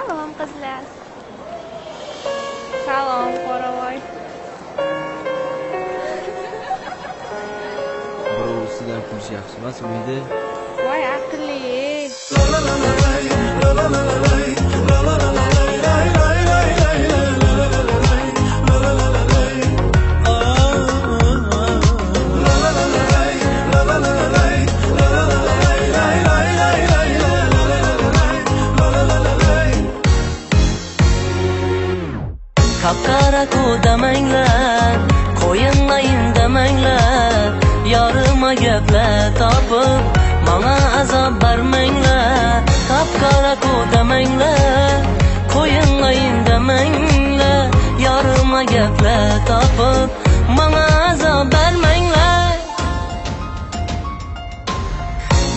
Salom qizlar. Salom qoravoy. Birovsidan kulish yaxshi emas uyda. Voy aqlli. Kapkara demanglar, qo'yinlayin demanglar, yarıma gaplar topib, mana azob bermanglar. Kapkara demanglar, qo'yinlayin demanglar, yarıma gaplar topib, mana azob bermanglar.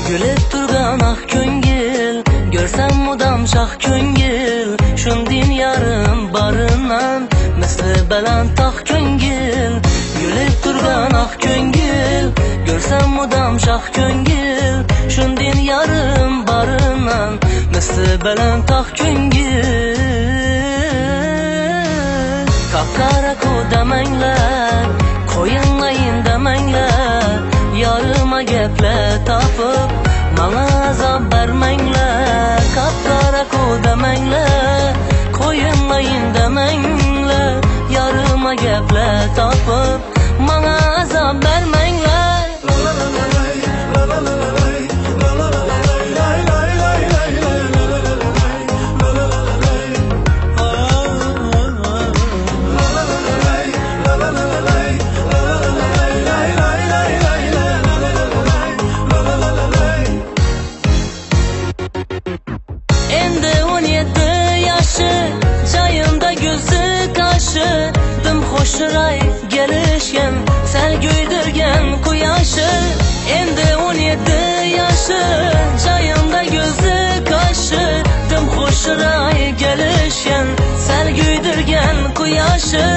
Gülib turgan ah ko'ngil, görsam mudam shoh ko'ngil, shundin yarim barinan misli baland tog' ko'ngil. Gülib turgan ah ko'ngil, görsam mudam shoh ko'ngil, shundin yarim barinan misli baland tog' ko'ngil. Kapkara demanglar, qo'yinlayin demanglar, yarıma gaplar topib, mana azob bermanglar. Kapkara demanglar, qo'yinlayin demanglar, yarıma gaplar topib, mana azob bermanglar. Endi 17 yaşı, çayımda gözü kaşı, dim hoşray gelişken, sel güydürgen kuyaşı. Endi 17 yaşı, çayımda gözü kaşı, dim hoşray gelişken, sel güydürgen kuyaşı.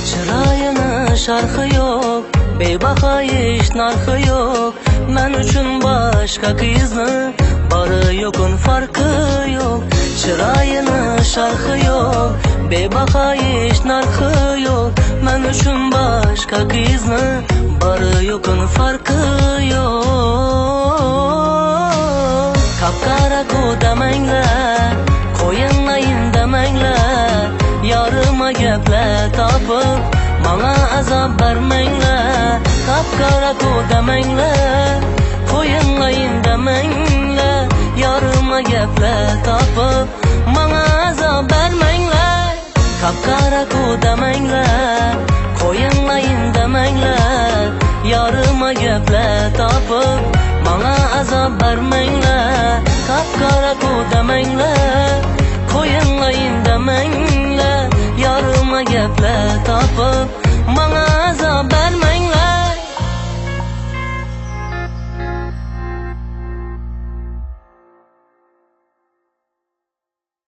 Çırayını şarkı yok, beybaha iş narxı yok, men uchun boshqa qizni bari yo'qun farqi yo'q. Chiroyini sharhi yo'q, bebaho ish narxi yo'q, men uchun boshqa qizni bari yo'qun farqi yo'q. Kapkara demanglar, qo'yinlayin demanglar, yarıma gaplar topib, mana azob bermanglar. Kapkara demanglar, qo'yinlayin demanglar, yarıma gaplar topib, mana azob bermanglar. Kapkara demanglar, qo'yinlayin demanglar, yarıma gaplar topib, mana azob bermanglar. Kapkara demanglar, qo'yinlayin demanglar, yarıma gaplar topib, mana